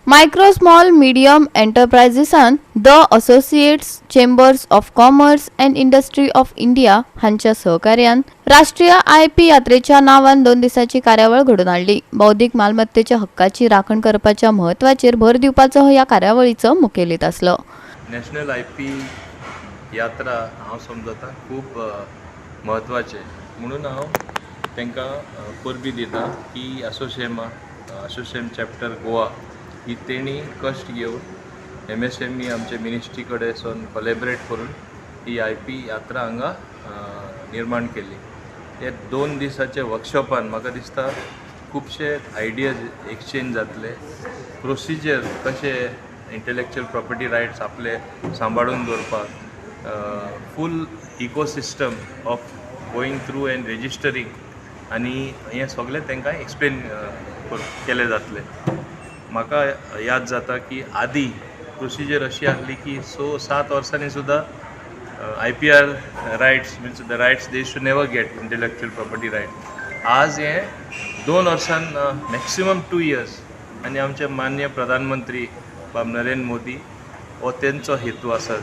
Micro small medium एंटरप्राइजेसान the associated chambers of commerce and industry of India हांच्या सहकार्यान राष्ट्रीय IP यात्रेच्या नावान 2 दिसांची कार्यावळ घडून हाडली. बौद्धिक मालमत्तेच्या हक्काची राखण करपाच्या महत्वाचेर भर दिवपाचो ह्या कार्यावळीचो मुखेलीत आसलो. नॅशनल IP यात्रा हांव समजता खूब महत्वाचें म्हणून हांव तांकां परबी दिता की असोसिएशन चॅप्टर गोवा ही तेणी कश्ट घेवन MSME आमचे मिनिस्ट्री कडेन सावन कोलॅबरेट करून ही IP यात्रा हांगा निर्माण केली. हे 2 दिसाचे वर्कशॉपान म्हाका दिसता खुबशे आयडियाज एक्सचेंज जातले. प्रोसिजर कशे इंटेलेक्चुअल प्रॉपर्टी रायट्स आपले सांबाळून दवरपाक full ecosystem of going through and registering आनी हें सगळें तांकां एक्सप्लेन केले जातले. म्हाका याद जाता की आदी प्रोसिजर अशी आसली की 7 वर्सांनी सुद्दां IPR rights means the rights they should never get intellectual property right. आज हे 2 वर्सान मॅक्सिमम 2 इयर्स आनी आमचे माननीय प्रधानमंत्री बाब नरेंद्र मोदी हो तेंचो हेतू आसा.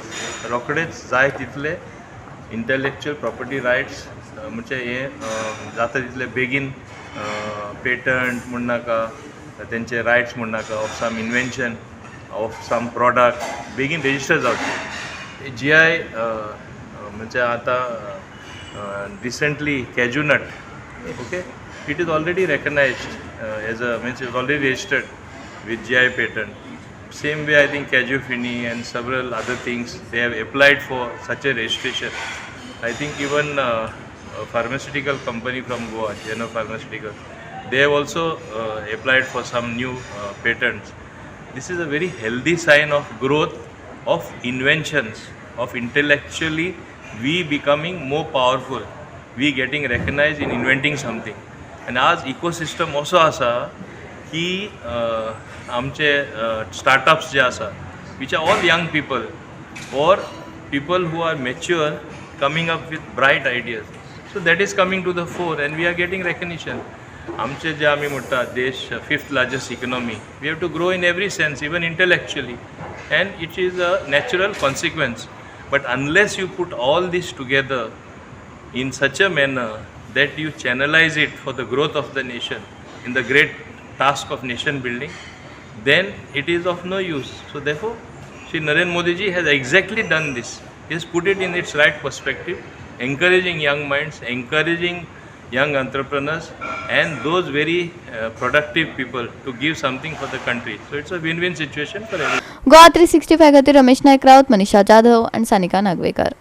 रोखडेच जाय तितले इंटेलेक्चुअल प्रॉपर्टी रायट्स म्हणजे हे जाता तितले बेगीन पेटंट म्हण नाका तेंचे रायट्स म्हण नाका of some invention of some product बेगीन रेजिस्टर जावचे. GI म्हणजे आतां recently cashew nut okay it is already recognised as a means is already registered with GI patent. Same way I think Caju Fini and several other things they have applied for such a registration. I think even a pharmaceutical company from Goa, Geno Pharmaceutical, they have also applied for some new patents. This is a very healthy sign of growth of inventions, of intellectually we becoming more powerful, we getting recognized in inventing something. And as ecosystem also asa की आमचे startups जे आसा which are all young people और people who are mature coming up with bright ideas. So that is coming to the fore and we are getting recognition. आमचे जे आमी म्हणटा देश 5th largest economy we have to grow in every sense even intellectually and it is a natural consequence. But unless you put all these together in such a manner that you channelize it for the growth of the nation in the great task of nation building, then it is of no use. So therefore Shri Narendra Modi ji has exactly done this. He has put it in its right perspective, encouraging young minds, encouraging young entrepreneurs and those very productive people to give something for the country. So it's a win-win situation for everyone. Goa 365 खातीर रमेश नायक रावत, मनीषा जाधव आणि सानिका नागवेकर.